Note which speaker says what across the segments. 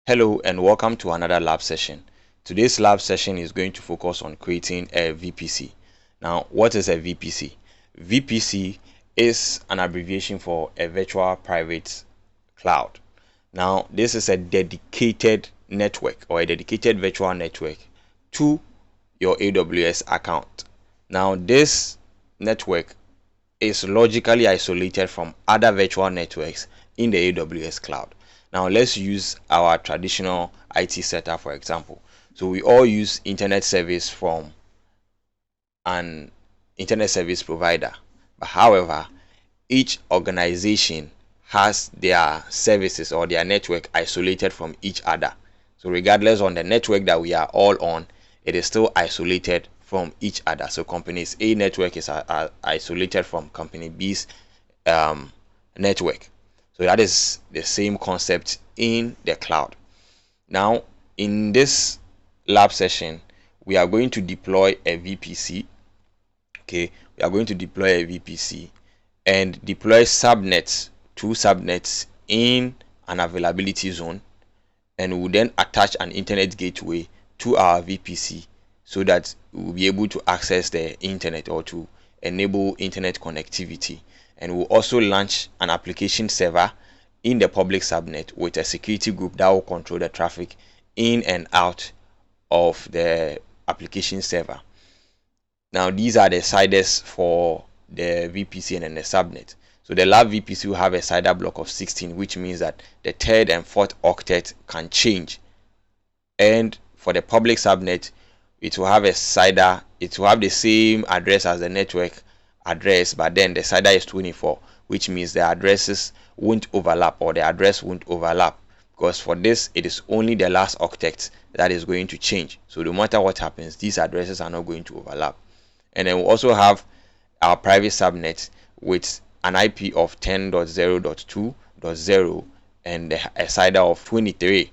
Speaker 1: Hello and welcome to another lab session. Today's lab session is going to focus on creating a VPC. Now, what is a VPC? VPC is an abbreviation for a virtual private cloud. Now, this is a dedicated network or a dedicated virtual network to your AWS account. Now, this network is logically isolated from other virtual networks in the AWS cloud. Now let's use our traditional IT setup for example. So we all use internet service from an internet service provider. But however, each organization has their services or their network isolated from each other. So regardless on the network that we are all on, it is still isolated from each other. So company's A network is isolated from company B's network. So that is the same concept in the cloud. Now, in this lab session, we are going to deploy a VPC. Okay, we are going to deploy a VPC and deploy subnets, two subnets in an availability zone, and we'll then attach an internet gateway to our VPC so that we'll be able to access the internet or to enable internet connectivity. And we'll also launch an application server in the public subnet with a security group that will control the traffic in and out of the application server. Now these are the CIDRs for the VPC and then the subnet. So the lab VPC will have a CIDR block of 16, which means that the third and fourth octet can change. And for the public subnet, it will have a CIDR, it will have the same address as the network address, but then the CIDR is 24, which means the addresses won't overlap or the address won't overlap, because for this it is only the last octet that is going to change. So no matter what happens, these addresses are not going to overlap. And then we also have our private subnet with an IP of 10.0.2.0 and a CIDR of 23.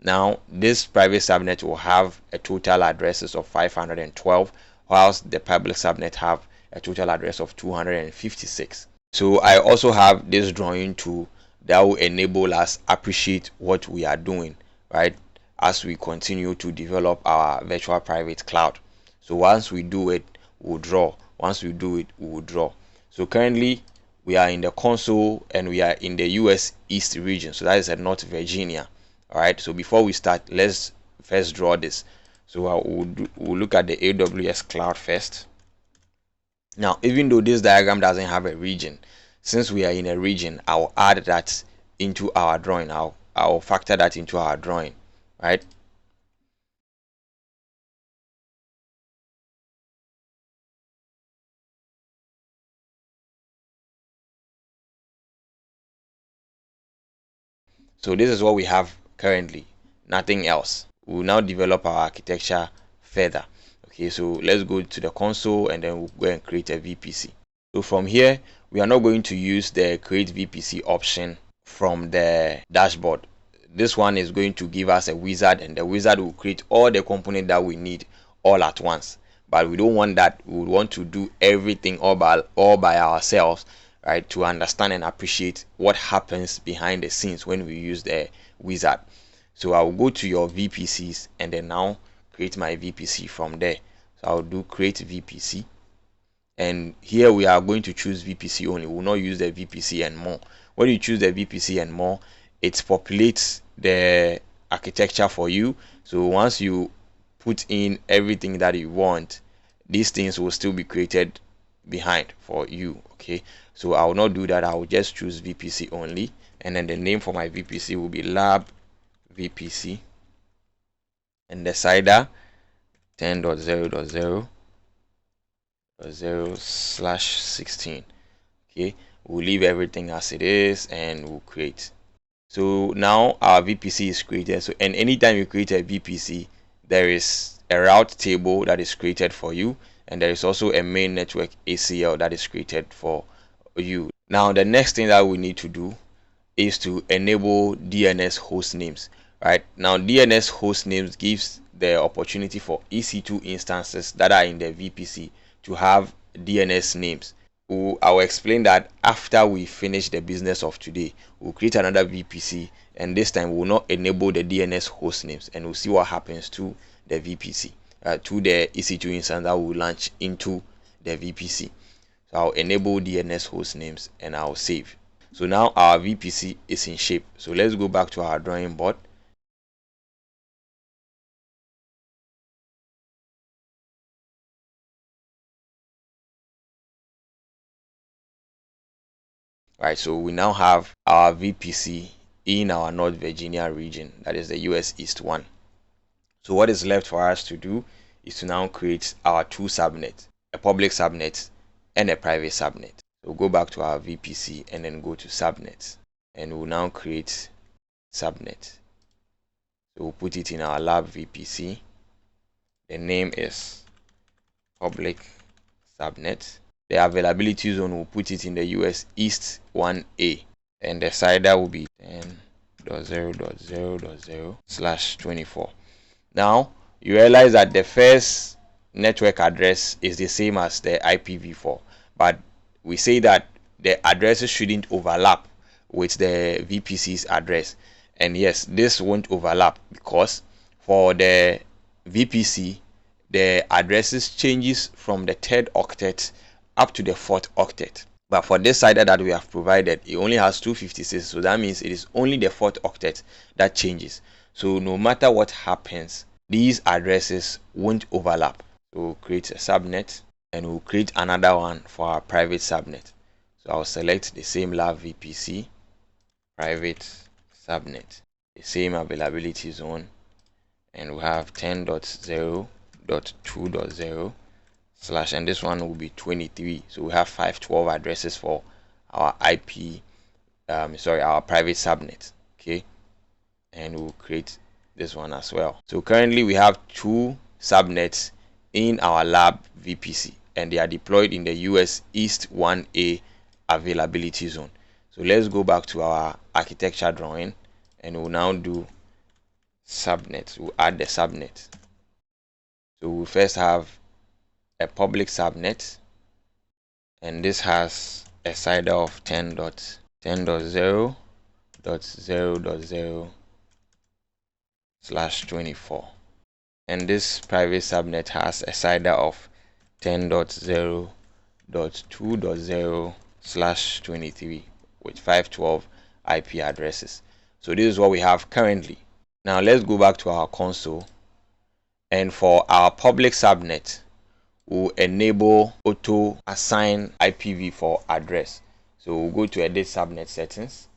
Speaker 1: Now this private subnet will have a total addresses of 512, whilst the public subnet have a total address of 256. So I also have this drawing tool that will enable us appreciate what we are doing, right, as we continue to develop our virtual private cloud. So once we do it, we'll draw. Once we do it, we will draw. So currently we are in the console and we are in the US East region. So that is at North Virginia. All right. So before we start, let's first draw this. So we'll look at the AWS cloud first. Now, even though this diagram doesn't have a region, since we are in a region, I'll add that into our drawing. I'll factor that into our drawing, right? So this is what we have currently, nothing else. We'll now develop our architecture further. Okay, so let's go to the console and then we'll go and create a VPC. So from here, we are not going to use the create VPC option from the dashboard. This one is going to give us a wizard, and the wizard will create all the components that we need all at once. But we don't want that. We want to do everything all by ourselves, right, to understand and appreciate what happens behind the scenes when we use the wizard. So I'll go to your VPCs and then now create my VPC from there. So I'll do create VPC, and here we are going to choose VPC only. We'll not use the VPC and more. When you choose the VPC and more, it populates the architecture for you. So once you put in everything that you want, these things will still be created behind for you. Okay, so I will not do that. I will just choose VPC only, and then the name for my VPC will be lab VPC, and the CIDR 10.0.0.0/16. Okay, we'll leave everything as it is and we'll create. So now our VPC is created. So, and anytime you create a VPC, there is a route table that is created for you, and there is also a main network ACL that is created for you. Now the next thing that we need to do is to enable DNS host names. Right now, DNS host names gives the opportunity for EC2 instances that are in the VPC to have DNS names. I'll explain that after we finish the business of today. We'll create another VPC, and this time we'll not enable the DNS host names, and we'll see what happens to the VPC, to the EC2 instance that will launch into the VPC. So I'll enable DNS host names and I'll save. So now our VPC is in shape. So let's go back to our drawing board. Right, so we now have our VPC in our North Virginia region, that is the US East one. So what is left for us to do is to now create our two subnets, a public subnet and a private subnet. So we'll go back to our VPC and then go to subnets, and we'll now create subnet. So we'll put it in our lab VPC. The name is public subnet. The availability zone, will put it in the US East 1A, and the CIDR will be 10.0.0.0/24. Now you realize that the first network address is the same as the IPv4, but we say that the addresses shouldn't overlap with the VPC's address. And yes, this won't overlap because for the VPC, the addresses changes from the third octet up to the fourth octet. But for this CIDR that we have provided, it only has 256, so that means it is only the fourth octet that changes. So no matter what happens, these addresses won't overlap. So we'll create a subnet, and we'll create another one for our private subnet. So I'll select the same lab VPC, private subnet, the same availability zone, and we'll have 10.0.2.0/ and this one will be 23. So we have 512 addresses for our our private subnet. Okay, and we'll create this one as well. So currently we have two subnets in our lab VPC, and they are deployed in the US East 1A availability zone. So let's go back to our architecture drawing, and we'll now do subnet. We'll add the subnet. So we'll first have a public subnet, and this has a CIDR of 10.0.0.0/24, and this private subnet has a CIDR of 10.0.2.0/23 with 512 IP addresses. So this is what we have currently. Now let's go back to our console, and for our public subnet, we'll enable auto assign IPv4 address. So we'll go to edit subnet settings,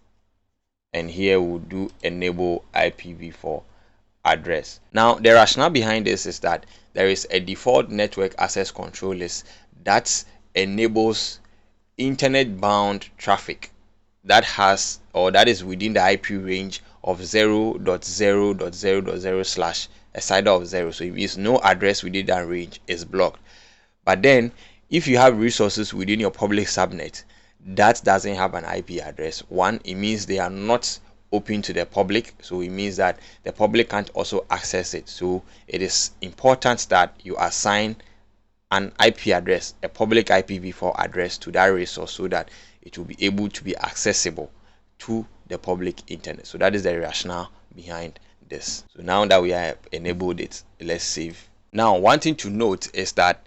Speaker 1: and here we'll do enable IPv4 address. Now the rationale behind this is that there is a default network access control list that enables internet bound traffic that has, or that is within the IP range of 0.0.0.0/ a CIDR of 0. So it means no address within that range is blocked. But then if you have resources within your public subnet that doesn't have an IP address, one, it means they are not open to the public, so it means that the public can't also access it. So it is important that you assign an IP address, a public IPv4 address, to that resource so that it will be able to be accessible to the public internet. So that is the rationale behind this. So now that we have enabled it, let's save. Now one thing to note is that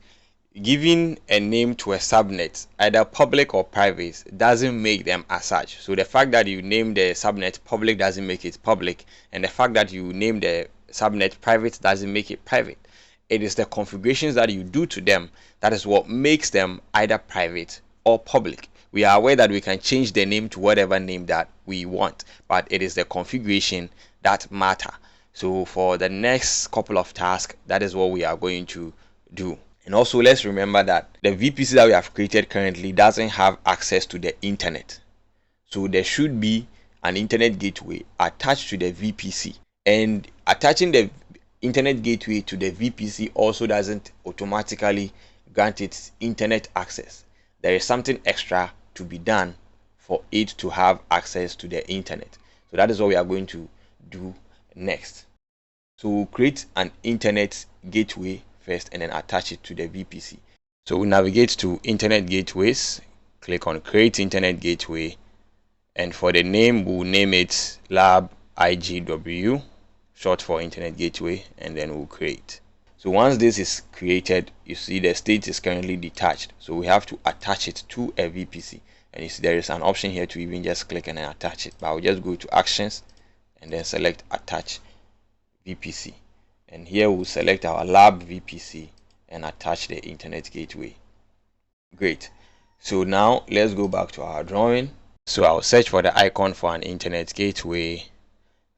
Speaker 1: giving a name to a subnet, either public or private, doesn't make them as such. So the fact that you name the subnet public doesn't make it public, and the fact that you name the subnet private doesn't make it private. It is the configurations that you do to them that is what makes them either private or public. We are aware that we can change the name to whatever name that we want, but it is the configuration that matter. So for the next couple of tasks, that is what we are going to do. And also let's remember that the VPC that we have created currently doesn't have access to the internet. So there should be an internet gateway attached to the VPC, and attaching the internet gateway to the VPC also doesn't automatically grant it internet access. There is something extra to be done for it to have access to the internet. So that is what we are going to do next. So we'll create an internet gateway first and then attach it to the VPC. So we navigate to internet gateways, click on create internet gateway, and for the name we'll name it lab IGW, short for internet gateway, and then we'll create. So once this is created, you see the state is currently detached, so we have to attach it to a VPC, and you see there is an option here to even just click and then attach it, but I'll just go to actions and then select attach VPC, and here we'll select our lab VPC and attach the internet gateway. Great. So now let's go back to our drawing. So I'll search for the icon for an internet gateway,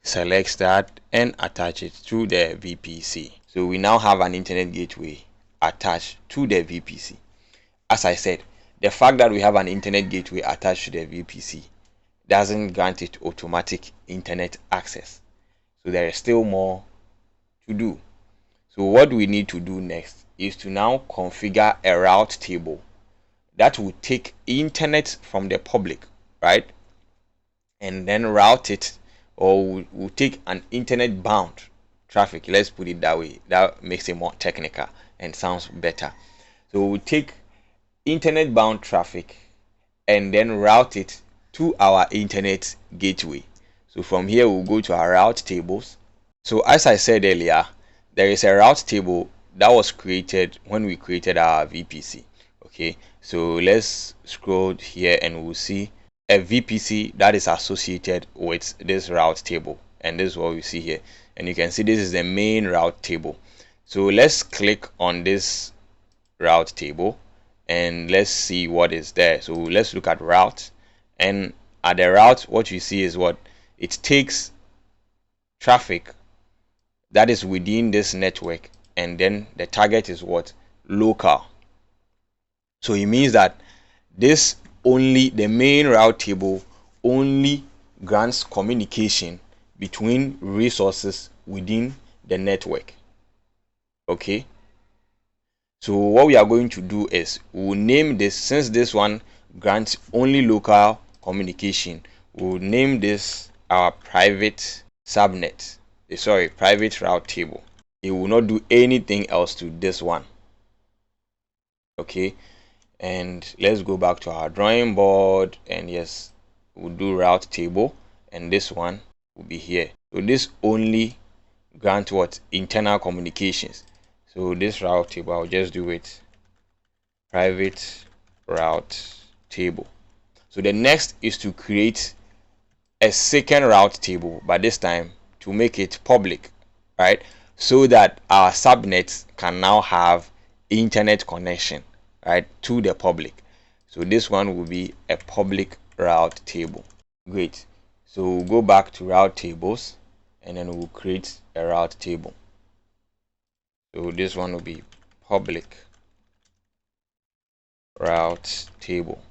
Speaker 1: select that and attach it to the VPC. So we now have an internet gateway attached to the VPC. As I said, the fact that we have an internet gateway attached to the VPC doesn't grant it automatic internet access. So there is still more to do. So what we need to do next is to now configure a route table that will take internet from the public, right, and then route it, or we'll take an internet bound traffic, let's put it that way, that makes it more technical and sounds better. So we'll take internet bound traffic and then route it to our internet gateway. So from here we'll go to our route tables. So as I said earlier, there is a route table that was created when we created our VPC. Okay, so let's scroll here and we'll see a VPC that is associated with this route table, and this is what we see here, and you can see this is the main route table. So let's click on this route table and let's see what is there. So let's look at route, and at the route what you see is what it takes traffic that is within this network, and then the target is what, local. So it means that this only, the main route table only grants communication between resources within the network. Okay, so what we are going to do is we'll name this, since this one grants only local communication, we'll name this our private subnet, private route table. It will not do anything else to this one. Okay, and let's go back to our drawing board, and yes, we'll do route table, and this one will be here. So this only grant what, internal communications. So this route table, I'll just do it private route table. So the next is to create a second route table, but this time to make it public, right, so that our subnets can now have internet connection, right, to the public. So this one will be a public route table. Great. So we'll go back to route tables, and then we'll create a route table. So this one will be public route table.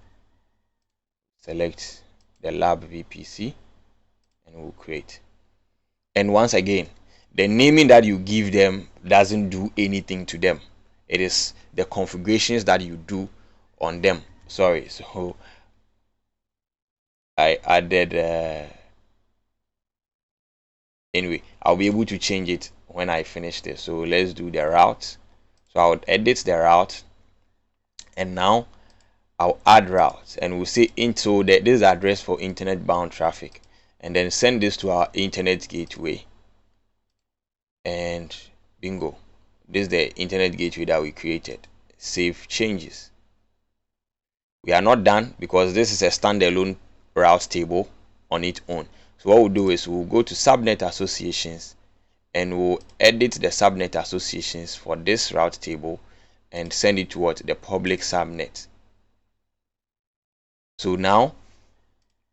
Speaker 1: Select the lab VPC and we'll create. And once again, the naming that you give them doesn't do anything to them. It is the configurations that you do on them. Sorry, so I added anyway, I'll be able to change it when I finish this. So let's do the route. So I'll edit the route, and now I'll add routes, and we'll say into this address for internet bound traffic, and then send this to our internet gateway, and bingo, this is the internet gateway that we created. Save changes. We are not done because this is a standalone route table on its own. So what we'll do is we'll go to subnet associations, and we'll edit the subnet associations for this route table and send it to what, the public subnet. So now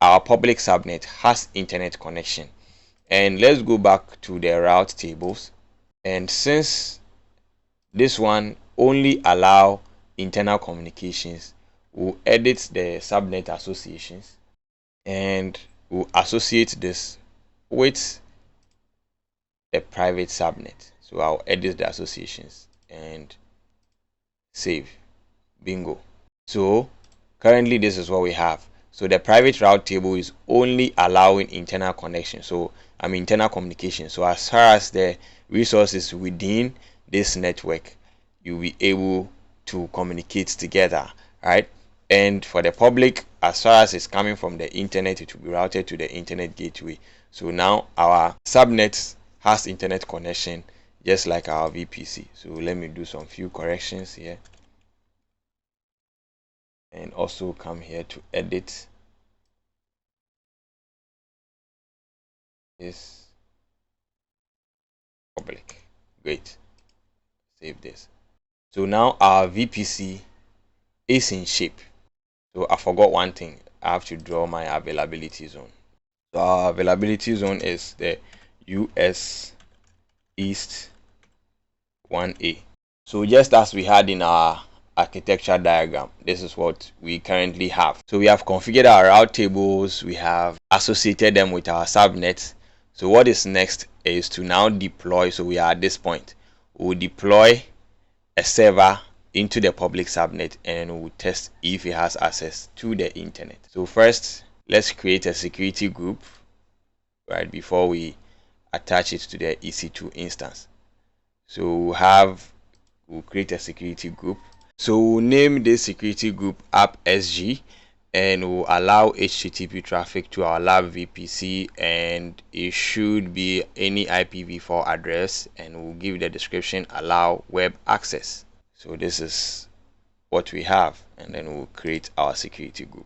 Speaker 1: our public subnet has internet connection. And let's go back to the route tables, and since this one only allow internal communications, we'll edit the subnet associations and we'll associate this with the private subnet. So I'll edit the associations and save. Bingo. So currently this is what we have. So the private route table is only allowing internal connection, so internal communication. So as far as the resources within this network, you'll be able to communicate together, right? And for the public, as far as it's coming from the internet, it will be routed to the internet gateway. So now our subnet has internet connection just like our VPC. So let me do some few corrections here, and also come here to edit this public. Great. Save this. So now our VPC is in shape. So I forgot one thing. I have to draw my availability zone. So our availability zone is the US East 1A. So just as we had in our architecture diagram, this is what we currently have. So we have configured our route tables, we have associated them with our subnets. So what is next is to now deploy. So we are at this point. We'll deploy a server into the public subnet, and we'll test if it has access to the internet. So first, let's create a security group right before we attach it to the EC2 instance. So we'll create a security group. So we'll name this security group app SG, and we'll allow HTTP traffic to our lab VPC, and it should be any IPv4 address, and we'll give the description allow web access. So this is what we have, and then we'll create our security group.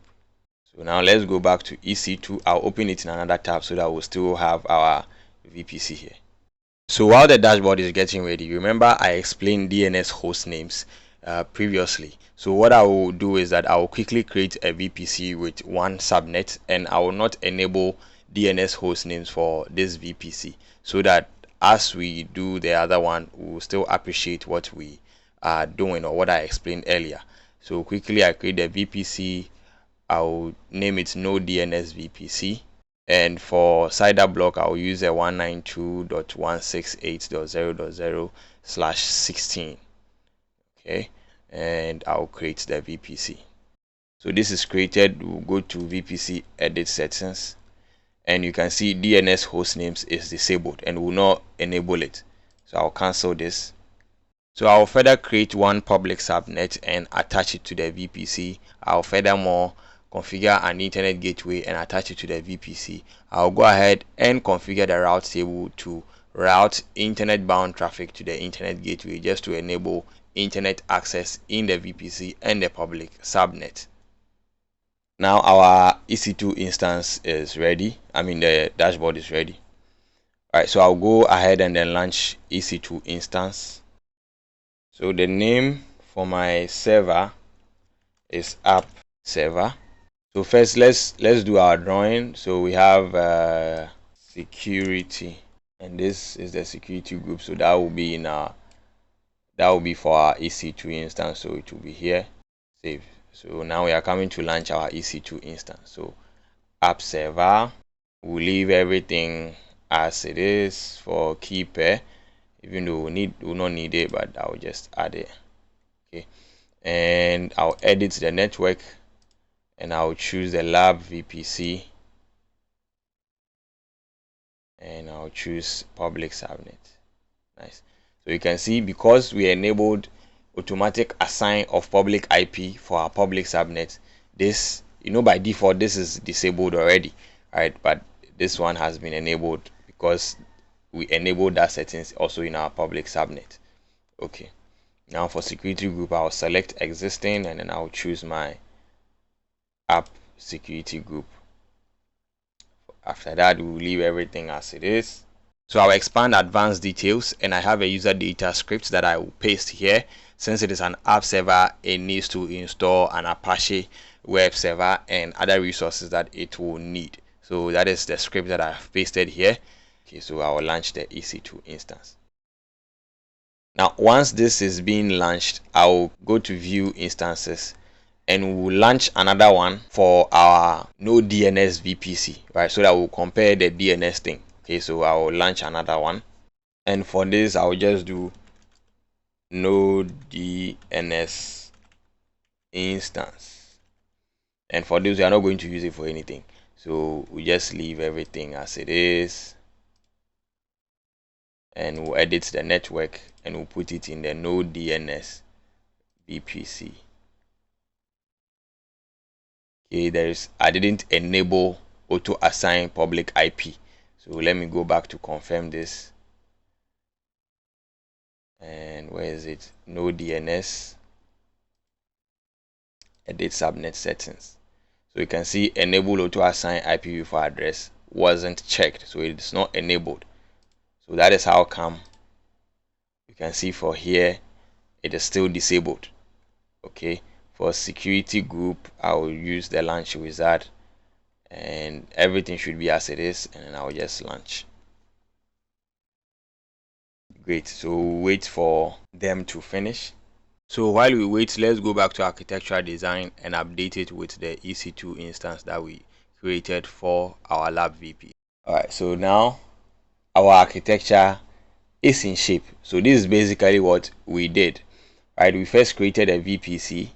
Speaker 1: So now let's go back to EC2. I'll open it in another tab so that we'll still have our VPC here. So while the dashboard is getting ready, remember I explained DNS host names previously. So what I will do is that I will quickly create a VPC with one subnet, and I will not enable DNS host names for this VPC, so that as we do the other one, we will still appreciate what we are doing or what I explained earlier. So quickly I create the VPC. I will name it no DNS VPC. And for CIDR block, I'll use a 192.168.0.0/16. Okay, and I'll create the VPC. So this is created. We'll go to VPC edit settings, and you can see DNS host names is disabled and will not enable it. So I'll cancel this. So I'll further create one public subnet and attach it to the VPC. I'll furthermore configure an internet gateway and attach it to the VPC. I'll go ahead and configure the route table to route internet bound traffic to the internet gateway, just to enable internet access in the VPC and the public subnet. Now our EC2 instance is ready. The dashboard is ready. Alright, so I'll go ahead and then launch EC2 instance. So the name for my server is app server. So first let's do our drawing. So we have security, and this is the security group. So that will be for our EC2 instance. So it will be here. Save. So now we are coming to launch our EC2 instance. So app server. We'll leave everything as it is for key pair, even though we'll not need it, but I'll just add it. Okay, and I'll edit the network, and I'll choose the lab VPC, and I'll choose public subnet. Nice. So you can see, because we enabled automatic assign of public IP for our public subnet, this, by default this is disabled already, right? But this one has been enabled because we enabled that settings also in our public subnet. Okay, now for security group, I'll select existing, and then I'll choose my app security group. After that, we'll leave everything as it is. So I'll expand advanced details, and I have a user data script that I will paste here. Since it is an app server, it needs to install an Apache web server and other resources that it will need. So that is the script that I've pasted here. Okay, so I will launch the EC2 instance. Now once this is being launched, I will go to view instances, and we'll launch another one for our no DNS VPC, right? So that we'll compare the DNS thing. Okay, so I will launch another one, and for this I'll just do no DNS instance, and for this we are not going to use it for anything, so we just leave everything as it is, and we'll edit the network and we'll put it in the no DNS VPC. Okay, I didn't enable auto assign public IP. So let me go back to confirm this. And where is it? No DNS. Edit subnet settings. So you can see enable auto assign IPv4 address wasn't checked, so it's not enabled. So that is how come you can see for here it is still disabled. Okay, for security group I will use the launch wizard and everything should be as it is, and then I'll just launch. Great, so wait for them to finish. So while we wait, let's go back to architectural design and update it with the EC2 instance that we created for our lab VP. Alright, so now our architecture is in shape. So this is basically what we did. Right, we first created a VPC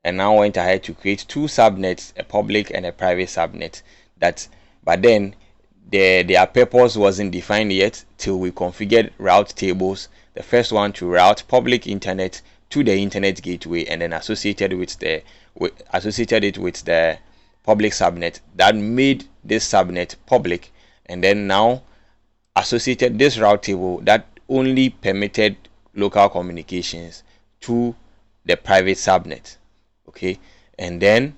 Speaker 1: and now went ahead to create two subnets, a public and a private subnet. But then their purpose wasn't defined yet till we configured route tables. The first one to route public internet to the internet gateway, and then associated it with the public subnet that made this subnet public, and then now associated this route table that only permitted local communications to the private subnet. Okay, and then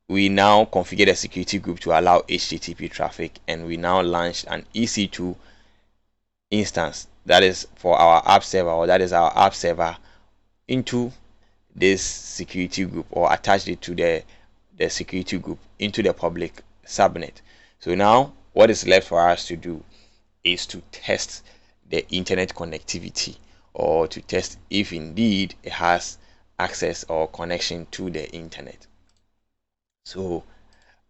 Speaker 1: we now configured a security group to allow HTTP traffic, and we now launched an EC2 instance that is for our app server, or that is our app server, into this security group, or attached it to the security group into the public subnet. So now what is left for us to do is to test the internet connectivity, or to test if indeed it has access or connection to the internet. So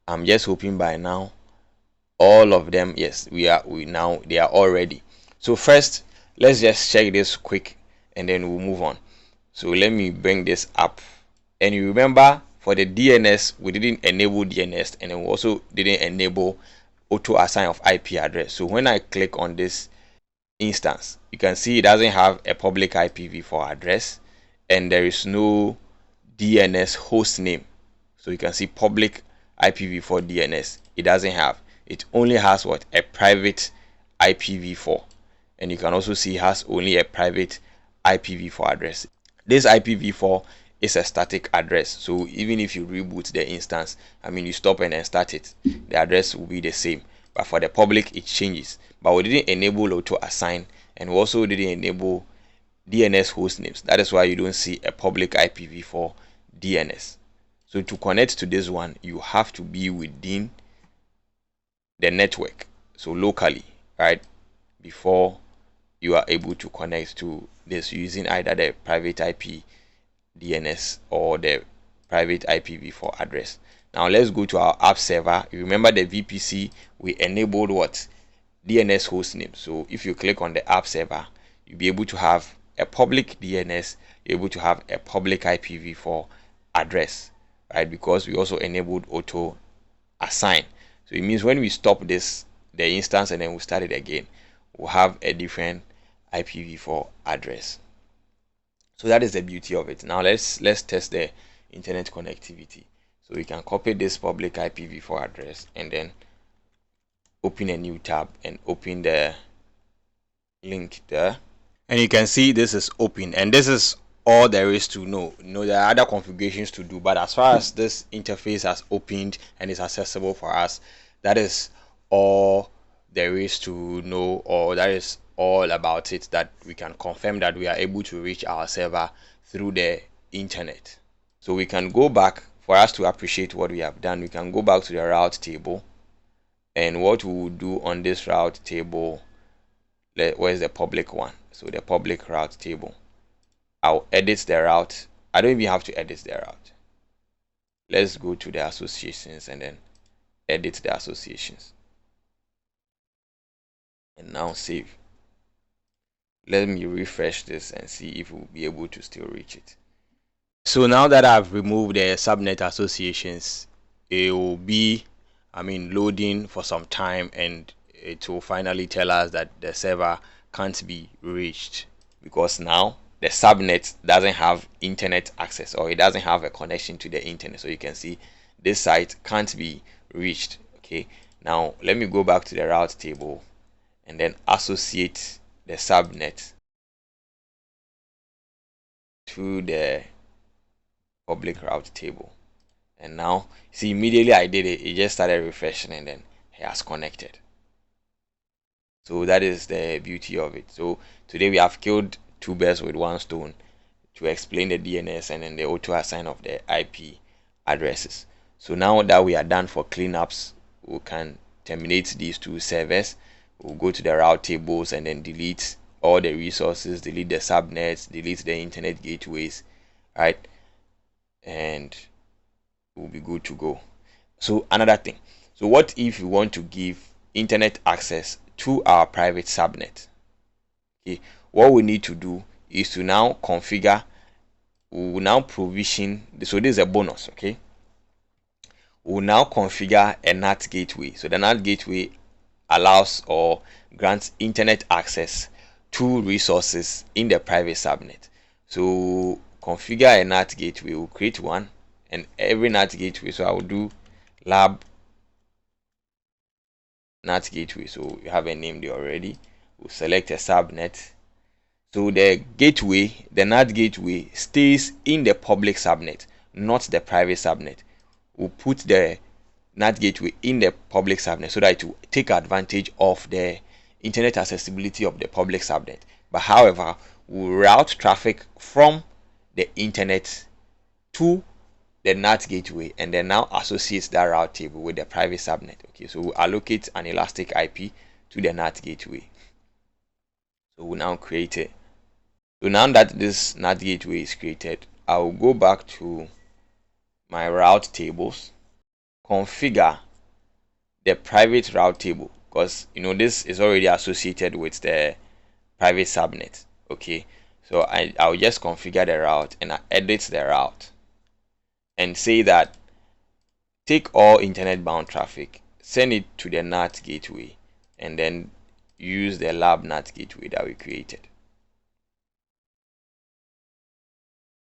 Speaker 1: I'm just hoping by now all of them, yes, they are all ready. So first let's just check this quick and then we'll move on. So let me bring this up, and you remember for the DNS we didn't enable DNS, and then we also didn't enable auto assign of IP address. So when I click on this instance, you can see it doesn't have a public IPv4 address, and there is no DNS host name. So you can see public IPv4 DNS, it doesn't have. It only has what? A private IPv4. And you can also see it has only a private IPv4 address. This IPv4 is a static address, so even if you reboot the instance, you stop and then start it, the address will be the same. But for the public it changes. But we didn't enable auto assign, and we also didn't enable DNS host names. That is why you don't see a public IPv4 DNS. So to connect to this one, you have to be within the network, so locally, right, before you are able to connect to this using either the private IP DNS or the private IPv4 address. Now let's go to our app server. You remember the VPC, we enabled what? DNS host name. So if you click on the app server, you'll be able to have a public DNS, you're able to have a public IPv4 address, right? Because we also enabled auto assign. So it means when we stop the instance and then we start it again, we'll have a different IPv4 address. So that is the beauty of it. Now let's test the internet connectivity. So we can copy this public IPv4 address and then open a new tab and open the link there, and you can see this is open, and this is all there is to know. There are other configurations to do, but as far as this interface has opened and is accessible for us, that is all there is to know, or that is all about it, that we can confirm that we are able to reach our server through the internet. So we can go back, for us to appreciate what we have done, we can go back to the route table, and what we will do on this route table, where's the public one? So the public route table, I'll edit the route. I don't even have to edit the route. Let's go to the associations and then edit the associations, and now save. Let me refresh this and see if we'll be able to still reach it. So now that I've removed the subnet associations, it will be loading for some time, and it will finally tell us that the server can't be reached, because now the subnet doesn't have internet access, or it doesn't have a connection to the internet. So you can see this site can't be reached. Okay, now let me go back to the route table and then associate the subnet to the public route table. And now see, immediately I did it, it just started refreshing and then it has connected. So that is the beauty of it. So today we have killed two birds with one stone to explain the DNS and then the auto assign of the IP addresses. So now that we are done for cleanups, we can terminate these two servers. We'll go to the route tables and then delete all the resources, delete the subnets, delete the internet gateways, right? And we'll be good to go. So another thing, so what if you want to give internet access to our private subnet? Okay, what we need to do is to now configure, we will now provision, so this is a bonus. Okay, we will now configure a NAT gateway. So the NAT gateway allows or grants internet access to resources in the private subnet. So configure a NAT gateway, we'll create one, and every NAT gateway, so I will do lab NAT gateway. So you have a name there already. We'll select a subnet. So the gateway, the NAT gateway, stays in the public subnet, not the private subnet. We'll put the NAT gateway in the public subnet so that it will take advantage of the internet accessibility of the public subnet. But however, we'll route traffic from the internet to the NAT gateway and then now associate that route table with the private subnet. Okay, so we'll allocate an elastic IP to the NAT gateway. So we'll now create it. So now that this NAT gateway is created, I will go back to my route tables, configure the private route table, because you know this is already associated with the private subnet. Okay, so I'll just configure the route and I edit the route and say that take all internet bound traffic, send it to the NAT gateway, and then use the lab NAT gateway that we created.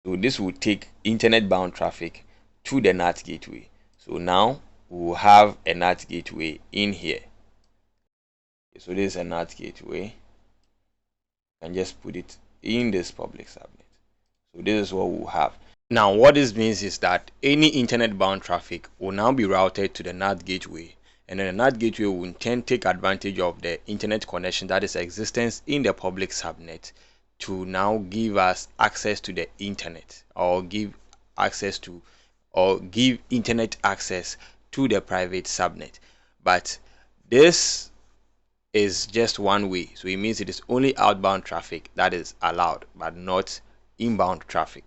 Speaker 1: So this will take internet bound traffic to the NAT gateway. So now we'll have a NAT gateway in here. So this is a NAT gateway, and just put it in this public subnet. So this is what we'll have. Now what this means is that any internet bound traffic will now be routed to the NAT gateway, and then the NAT gateway will in turn take advantage of the internet connection that is existence in the public subnet to now give us access to the internet, or give access to, or give internet access to the private subnet. But this is just one way, so it means it is only outbound traffic that is allowed, but not inbound traffic.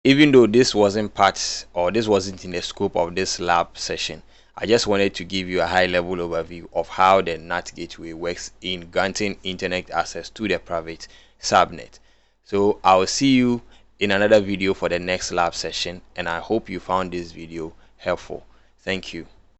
Speaker 1: Even though this wasn't part, or this wasn't in the scope of this lab session, I just wanted to give you a high level overview of how the NAT gateway works in granting internet access to the private subnet. So I'll see you in another video for the next lab session, and I hope you found this video helpful. Thank you.